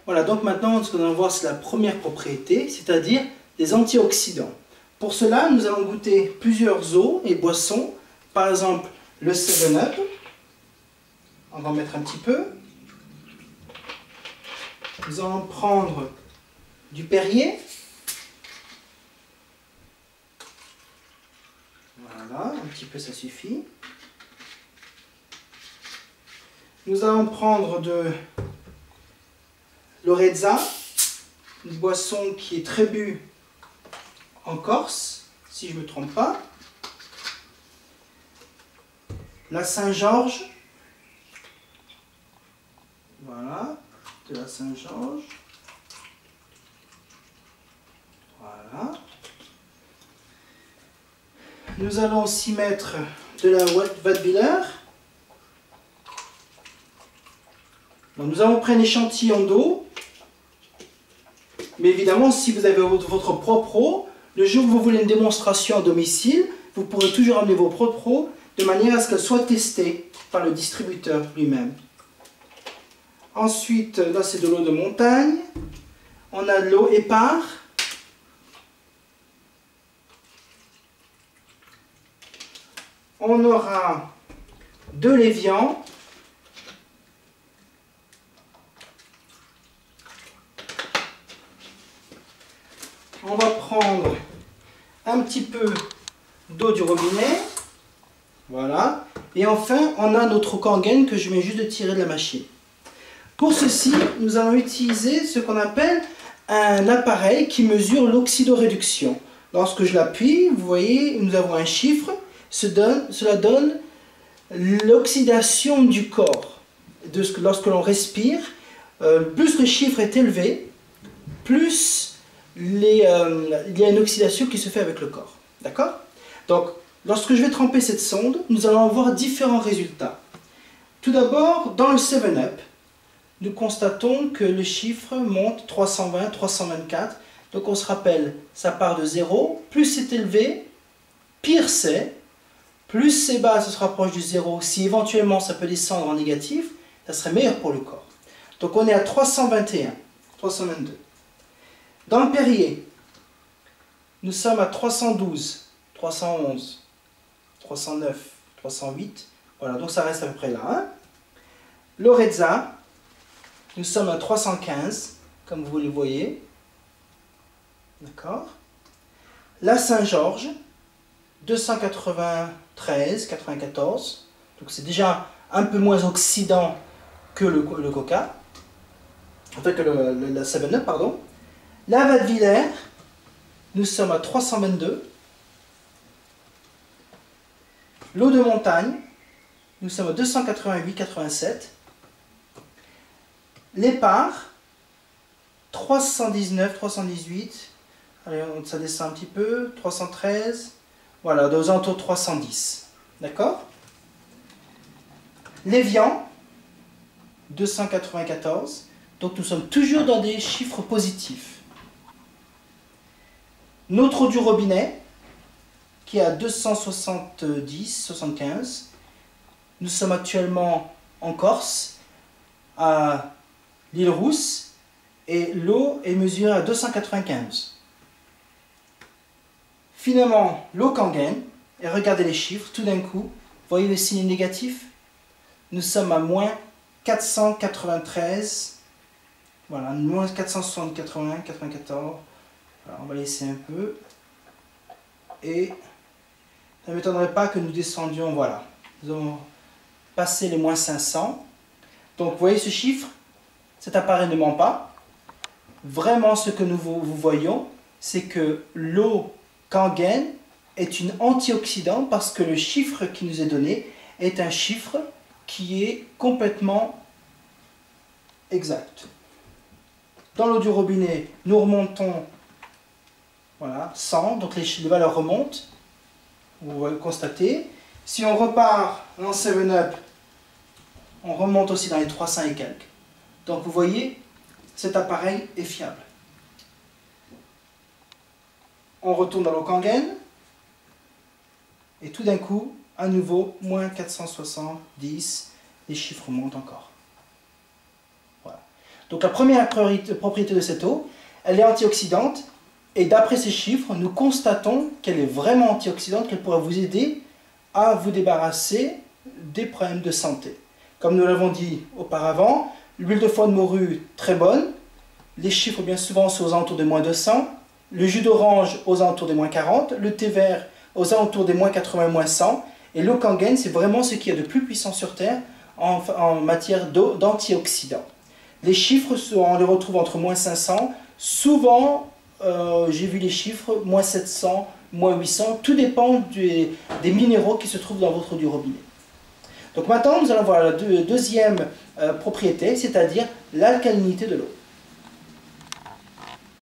Voilà, donc maintenant, ce que nous allons voir, c'est la première propriété, c'est-à-dire des antioxydants. Pour cela, nous allons goûter plusieurs eaux et boissons. Par exemple, le 7-Up. On va en mettre un petit peu. Nous allons prendre du Perrier. Voilà, un petit peu, ça suffit. Nous allons prendre de l'Orezza, une boisson qui est très bue en Corse, si je ne me trompe pas. La Saint-Georges. Voilà, de la Saint-Georges. Voilà. Nous allons aussi mettre de la Wattwiller. Nous allons prendre un échantillon d'eau. Mais évidemment, si vous avez votre propre eau, le jour où vous voulez une démonstration à domicile, vous pourrez toujours amener vos propres eau de manière à ce qu'elle soit testée par le distributeur lui-même. Ensuite, là c'est de l'eau de montagne. On a de l'eau épar. On aura de l'évian. On va prendre un petit peu d'eau du robinet. Voilà. Et enfin, on a notre Kangen que je viens juste de tirer de la machine. Pour ceci, nous allons utiliser ce qu'on appelle un appareil qui mesure l'oxydoréduction. Lorsque je l'appuie, vous voyez, nous avons un chiffre. Cela donne l'oxydation du corps. Lorsque l'on respire, plus le chiffre est élevé, plus il y a une oxydation qui se fait avec le corps. D'accord? Donc, lorsque je vais tremper cette sonde, nous allons avoir différents résultats. Tout d'abord, dans le 7-Up, nous constatons que le chiffre monte 320, 324. Donc on se rappelle, ça part de 0. Plus c'est élevé, pire c'est. Plus c'est bas, ça se rapproche du 0. Si éventuellement ça peut descendre en négatif, ça serait meilleur pour le corps. Donc on est à 321, 322. Dans le Perrier, nous sommes à 312, 311, 309, 308. Voilà, donc ça reste à peu près là. Hein. L'Orezza, nous sommes à 315, comme vous le voyez. D'accord. La Saint-Georges, 293, 94. Donc c'est déjà un peu moins oxydant que le Coca. Enfin que la 7-Up, pardon. La Wattwiller, nous sommes à 322. L'eau de montagne, nous sommes à 288, 87. L'épar, 319, 318, allez, ça descend un petit peu, 313, voilà, aux alentours de 310, d'accord? L'évian, 294, donc nous sommes toujours dans des chiffres positifs. Notre eau du robinet, qui est à 270, 75, nous sommes actuellement en Corse, à l'île Rousse, et l'eau est mesurée à 295. Finalement, l'eau Kangen, et regardez les chiffres, tout d'un coup, voyez le signe négatif? Nous sommes à moins 493, voilà, moins 460, 80, 94, alors on va laisser un peu, et ça ne m'étonnerait pas que nous descendions, voilà, nous avons passé les moins 500, donc vous voyez ce chiffre? Cet appareil ne ment pas. Vraiment, ce que nous voyons, c'est que l'eau Kangen est une antioxydant parce que le chiffre qui nous est donné est un chiffre qui est complètement exact. Dans l'eau du robinet, nous remontons, voilà, 100, donc les valeurs remontent. Vous le constatez. Si on repart dans 7-Up, on remonte aussi dans les 300 et quelques. Donc vous voyez, cet appareil est fiable. On retourne dans l'eau Kangen, et tout d'un coup, à nouveau, moins 470, les chiffres montent encore. Voilà. Donc la première propriété de cette eau, elle est antioxydante. Et d'après ces chiffres, nous constatons qu'elle est vraiment antioxydante, qu'elle pourra vous aider à vous débarrasser des problèmes de santé. Comme nous l'avons dit auparavant, l'huile de foie de morue, très bonne. Les chiffres, bien souvent, sont aux alentours de moins 200. Le jus d'orange, aux alentours de moins 40. Le thé vert, aux alentours des moins 80, moins 100. Et l'eau Kangen, c'est vraiment ce qu'il y a de plus puissant sur Terre en matière d'antioxydants. Les chiffres, on les retrouve entre moins 500. Souvent, j'ai vu les chiffres, moins 700, moins 800. Tout dépend des minéraux qui se trouvent dans votre eau du robinet. Donc maintenant, nous allons voir la deuxième propriété, c'est-à-dire l'alcalinité de l'eau.